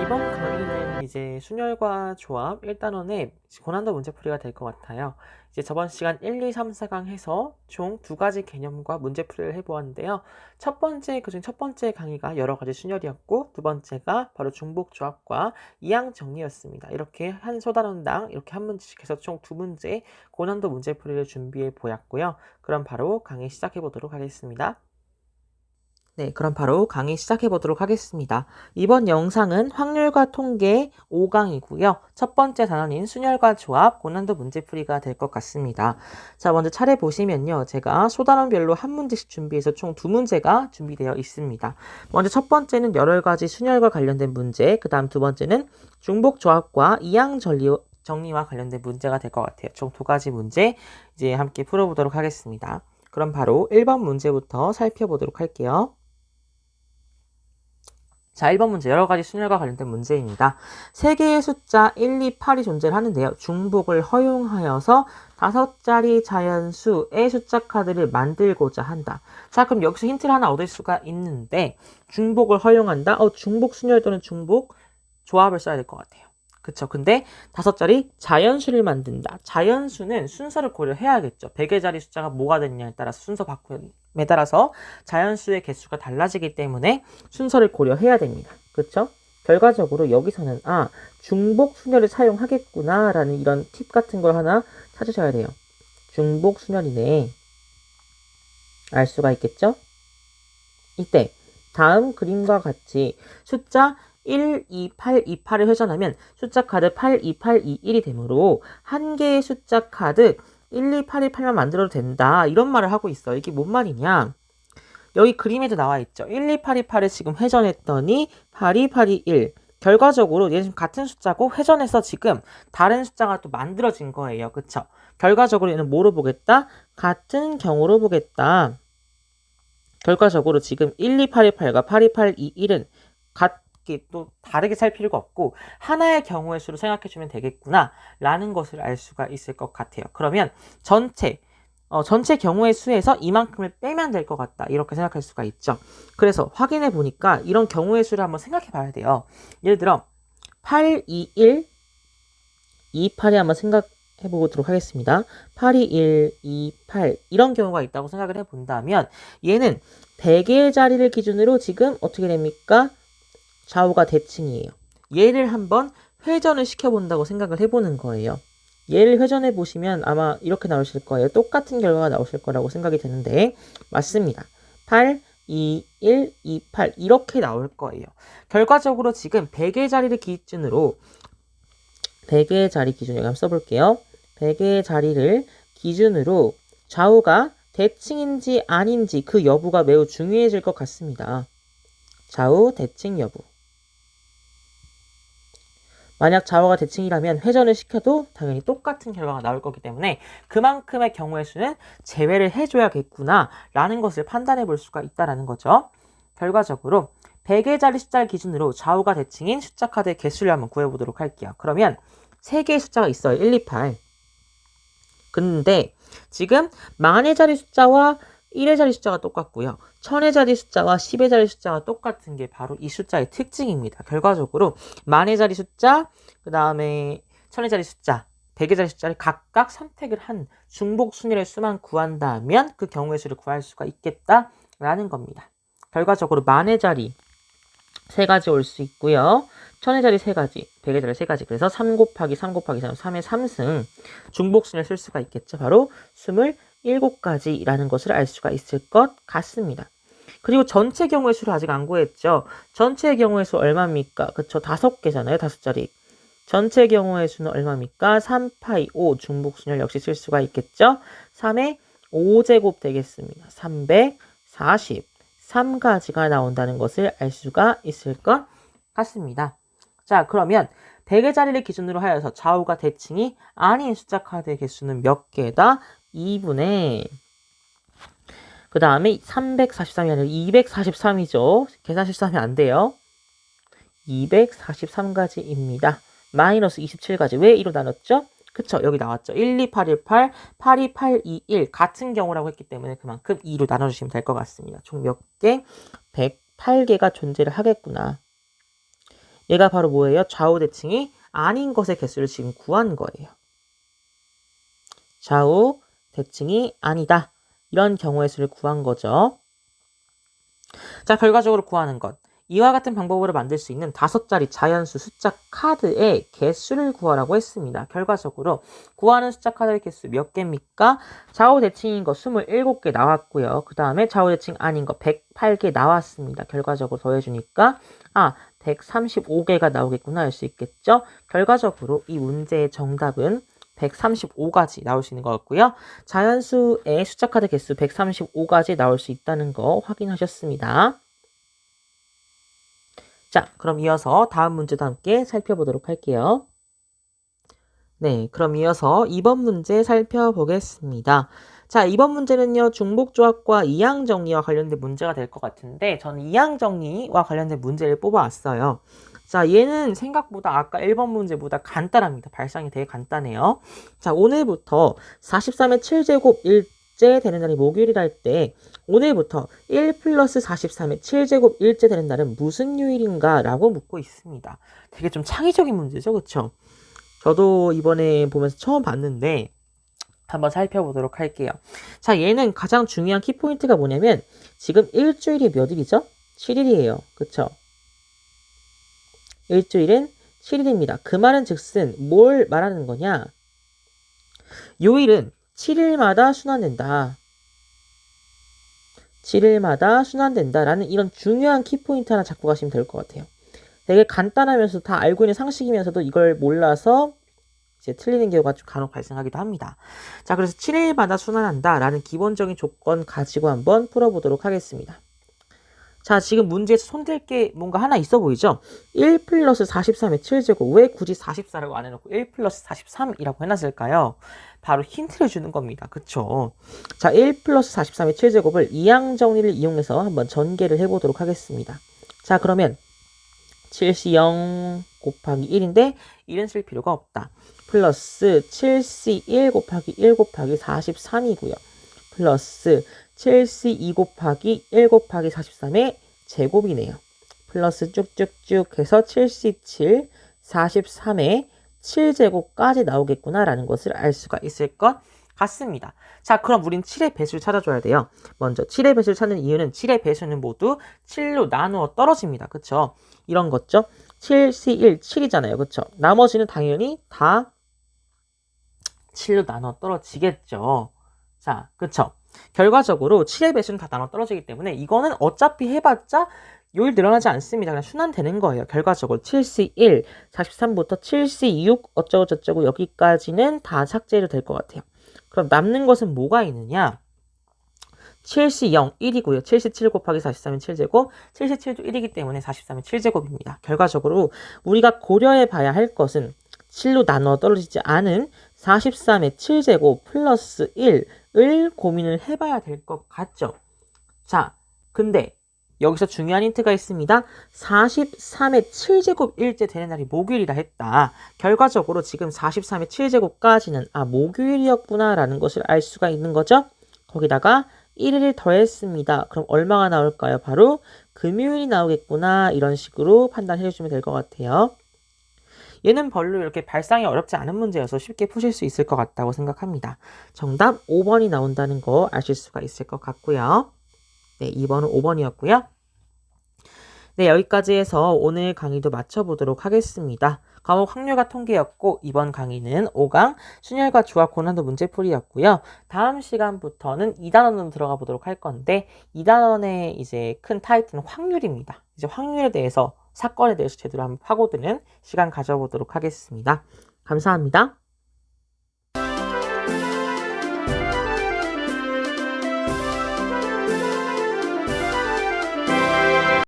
이번 강의는 이제 순열과 조합 1단원의 고난도 문제풀이가 될 것 같아요. 이제 저번 시간 1, 2, 3, 4강 해서 총 2가지 개념과 문제풀이를 해보았는데요. 그중 첫 번째 강의가 여러 가지 순열이었고, 두 번째가 바로 중복조합과 이항 정리였습니다. 이렇게 한 소단원당 이렇게 한 문제씩 해서 총 2문제 고난도 문제풀이를 준비해 보았고요. 그럼 바로 강의 시작해 보도록 하겠습니다. 네, 그럼 바로 강의 시작해 보도록 하겠습니다. 이번 영상은 확률과 통계 5강이고요. 첫 번째 단원인 순열과 조합, 고난도 문제풀이가 될 것 같습니다. 자, 먼저 차례 보시면요. 제가 소단원별로 한 문제씩 준비해서 총 2문제가 준비되어 있습니다. 먼저 첫 번째는 여러 가지 순열과 관련된 문제, 그 다음 두 번째는 중복 조합과 이항 정리와 관련된 문제가 될 것 같아요. 총 2가지 문제 이제 함께 풀어보도록 하겠습니다. 그럼 바로 1번 문제부터 살펴보도록 할게요. 자, 1번 문제 여러 가지 순열과 관련된 문제입니다. 세 개의 숫자 1, 2, 8이 존재를 하는데요. 중복을 허용하여서 5자리 자연수의 숫자 카드를 만들고자 한다. 자, 그럼 여기서 힌트를 하나 얻을 수가 있는데 중복을 허용한다? 중복 순열 또는 중복 조합을 써야 될 것 같아요. 그쵸. 근데 5자리 자연수를 만든다. 자연수는 순서를 고려해야겠죠. 100의 자리 숫자가 뭐가 됐냐에 따라서 순서 바꿈에 따라서 자연수의 개수가 달라지기 때문에 순서를 고려해야 됩니다. 그쵸? 결과적으로 여기서는 중복 순열을 사용하겠구나 라는 이런 팁 같은 걸 하나 찾으셔야 돼요. 중복 순열이네. 알 수가 있겠죠? 이때 다음 그림과 같이 숫자 1, 2, 8, 2, 8을 회전하면 숫자 카드 8, 2, 8, 2, 1이 되므로 한 개의 숫자 카드 1, 2, 8, 2, 8만 만들어도 된다. 이런 말을 하고 있어요. 이게 뭔 말이냐? 여기 그림에도 나와 있죠. 1, 2, 8, 2, 8을 지금 회전했더니 8, 2, 8, 2, 1. 결과적으로 얘는 지금 같은 숫자고 회전해서 지금 다른 숫자가 또 만들어진 거예요. 그쵸? 결과적으로 얘는 뭐로 보겠다? 같은 경우로 보겠다. 결과적으로 지금 1, 2, 8, 2, 8과 8, 2, 8, 2, 1은 같게 또 다르게 살 필요가 없고 하나의 경우의 수로 생각해주면 되겠구나 라는 것을 알 수가 있을 것 같아요. 그러면 전체 경우의 수에서 이만큼을 빼면 될 것 같다 이렇게 생각할 수가 있죠. 그래서 확인해 보니까 이런 경우의 수를 한번 생각해 봐야 돼요. 예를 들어 8, 2, 1, 2, 8이 한번 생각해 보도록 하겠습니다. 8, 2, 1, 2, 8 이런 경우가 있다고 생각을 해본다면 얘는 100의 자리를 기준으로 지금 어떻게 됩니까? 좌우가 대칭이에요. 얘를 한번 회전을 시켜본다고 생각을 해보는 거예요. 얘를 회전해 보시면 아마 이렇게 나오실 거예요. 똑같은 결과가 나오실 거라고 생각이 되는데 맞습니다. 8, 2, 1, 2, 8 이렇게 나올 거예요. 결과적으로 지금 100의 자리를 기준으로 100의 자리 기준 여기 한번 써볼게요. 100의 자리를 기준으로 좌우가 대칭인지 아닌지 그 여부가 매우 중요해질 것 같습니다. 좌우 대칭 여부. 만약 좌우가 대칭이라면 회전을 시켜도 당연히 똑같은 결과가 나올 거기 때문에 그만큼의 경우의 수는 제외를 해줘야겠구나 라는 것을 판단해 볼 수가 있다는 거죠. 결과적으로 100의 자리 숫자를 기준으로 좌우가 대칭인 숫자 카드의 개수를 한번 구해보도록 할게요. 그러면 3개의 숫자가 있어요. 1, 2, 8. 근데 지금 만의 자리 숫자와 1의 자리 숫자가 똑같고요. 1000의 자리 숫자와 10의 자리 숫자가 똑같은 게 바로 이 숫자의 특징입니다. 결과적으로 만의 자리 숫자, 그 다음에 1000의 자리 숫자, 100의 자리 숫자를 각각 선택을 한 중복 순열의 수만 구한다면 그 경우의 수를 구할 수가 있겠다라는 겁니다. 결과적으로 만의 자리 3가지 올 수 있고요. 1000의 자리 3가지, 100의 자리 3가지. 그래서 3 곱하기 3 곱하기 3, 3의 3승 중복순을 쓸 수가 있겠죠. 바로 27가지라는 것을 알 수가 있을 것 같습니다. 그리고 전체 경우의 수를 아직 안 구했죠. 전체 경우의 수 얼마입니까? 그쵸? 5개잖아요. 5자리. 전체 경우의 수는 얼마입니까? 3, 파이, 5 중복순열 역시 쓸 수가 있겠죠. 3의 5제곱 되겠습니다. 343가지가 나온다는 것을 알 수가 있을 것 같습니다. 자, 그러면 100의 자리를 기준으로 하여서 좌우가 대칭이 아닌 숫자 카드의 개수는 몇 개다? 2분의 그 다음에 343이 아니라 243이죠. 계산 실수하면 안 돼요. 243가지입니다. 마이너스 27가지. 왜 2로 나눴죠? 그쵸? 여기 나왔죠. 1, 2, 8, 1, 8, 8, 2, 8, 2, 1 같은 경우라고 했기 때문에 그만큼 2로 나눠주시면 될 것 같습니다. 총 몇 개? 108개가 존재를 하겠구나. 얘가 바로 뭐예요? 좌우 대칭이 아닌 것의 개수를 지금 구한 거예요. 좌우 대칭이 아니다. 이런 경우의 수를 구한 거죠. 자, 결과적으로 구하는 것. 이와 같은 방법으로 만들 수 있는 5자리 자연수 숫자 카드의 개수를 구하라고 했습니다. 결과적으로 구하는 숫자 카드의 개수 몇 개입니까? 좌우 대칭인 거 27개 나왔고요. 그 다음에 좌우 대칭 아닌 거 108개 나왔습니다. 결과적으로 더해주니까 135개가 나오겠구나 할 수 있겠죠. 결과적으로 이 문제의 정답은 135가지 나올 수 있는 것 같고요. 자연수의 숫자 카드 개수 135가지 나올 수 있다는 거 확인하셨습니다. 자, 그럼 이어서 다음 문제도 함께 살펴보도록 할게요. 네, 그럼 이어서 2번 문제 살펴보겠습니다. 자, 2번 문제는요, 중복조합과 이항정리와 관련된 문제가 될 것 같은데, 저는 이항정리와 관련된 문제를 뽑아왔어요. 자, 얘는 생각보다 아까 1번 문제보다 간단합니다. 발상이 되게 간단해요. 자, 오늘부터 43의 7제곱 일제 되는 날이 목요일이라 할 때, 오늘부터 1 플러스 43의 7제곱 일제 되는 날은 무슨 요일인가? 라고 묻고 있습니다. 되게 좀 창의적인 문제죠, 그쵸? 저도 이번에 보면서 처음 봤는데, 한번 살펴보도록 할게요. 자, 얘는 가장 중요한 키포인트가 뭐냐면, 지금 일주일이 몇 일이죠? 7일이에요. 그쵸? 일주일은 7일입니다. 그 말은 즉슨 뭘 말하는 거냐? 요일은 7일마다 순환된다. 7일마다 순환된다라는 이런 중요한 키포인트 하나 잡고 가시면 될 것 같아요. 되게 간단하면서 다 알고 있는 상식이면서도 이걸 몰라서 이제 틀리는 경우가 좀 간혹 발생하기도 합니다. 자, 그래서 7일마다 순환한다라는 기본적인 조건 가지고 한번 풀어보도록 하겠습니다. 자, 지금 문제에서 손댈 게 뭔가 하나 있어 보이죠? 1 플러스 43의 7제곱. 왜 굳이 44라고 안 해놓고 1 플러스 43이라고 해놨을까요? 바로 힌트를 주는 겁니다. 그쵸? 자, 1 플러스 43의 7제곱을 이항정리를 이용해서 한번 전개를 해보도록 하겠습니다. 자, 그러면 7C 0 곱하기 1인데 1은 쓸 필요가 없다. 플러스 7C 1 곱하기 1 곱하기 43이고요. 플러스 7C 2 곱하기 1 곱하기 43의 제곱이네요. 플러스 쭉쭉쭉 해서 7C 7, 43의 7제곱까지 나오겠구나라는 것을 알 수가 있을 것 같습니다. 자, 그럼 우린 7의 배수를 찾아줘야 돼요. 먼저 7의 배수를 찾는 이유는 7의 배수는 모두 7로 나누어 떨어집니다. 그쵸? 이런 거죠. 7C1, 7이잖아요. 그쵸? 나머지는 당연히 다 7로 나눠 떨어지겠죠. 자, 그쵸? 결과적으로 7의 배수는 다 나눠 떨어지기 때문에 이거는 어차피 해봤자 요일 늘어나지 않습니다. 그냥 순환되는 거예요. 결과적으로 7C1, 43부터 7C6 어쩌고 저쩌고 여기까지는 다 삭제해도 될 것 같아요. 그럼 남는 것은 뭐가 있느냐? 7C0, 1이고요. 7C7 곱하기 43은 7제곱, 7C7도 1이기 때문에 43은 7제곱입니다. 결과적으로 우리가 고려해 봐야 할 것은 7로 나눠 떨어지지 않은 43의 7제곱 플러스 1을 고민을 해봐야 될 것 같죠? 자, 근데 여기서 중요한 힌트가 있습니다. 43의 7제곱 일제 되는 날이 목요일이라 했다. 결과적으로 지금 43의 7제곱까지는 목요일이었구나 라는 것을 알 수가 있는 거죠. 거기다가 1일을 더했습니다. 그럼 얼마가 나올까요? 바로 금요일이 나오겠구나. 이런 식으로 판단해 주시면 될 것 같아요. 얘는 별로 이렇게 발상이 어렵지 않은 문제여서 쉽게 푸실 수 있을 것 같다고 생각합니다. 정답 5번이 나온다는 거 아실 수가 있을 것 같고요. 네, 2번은 5번이었고요. 네, 여기까지 해서 오늘 강의도 마쳐보도록 하겠습니다. 과목 확률과 통계였고 이번 강의는 5강 순열과 조합 고난도 문제풀이였고요. 다음 시간부터는 2단원으로 들어가 보도록 할 건데 2단원의 이제 큰 타이틀은 확률입니다. 이제 확률에 대해서 사건에 대해서 제대로 한번 파고드는 시간 가져보도록 하겠습니다. 감사합니다.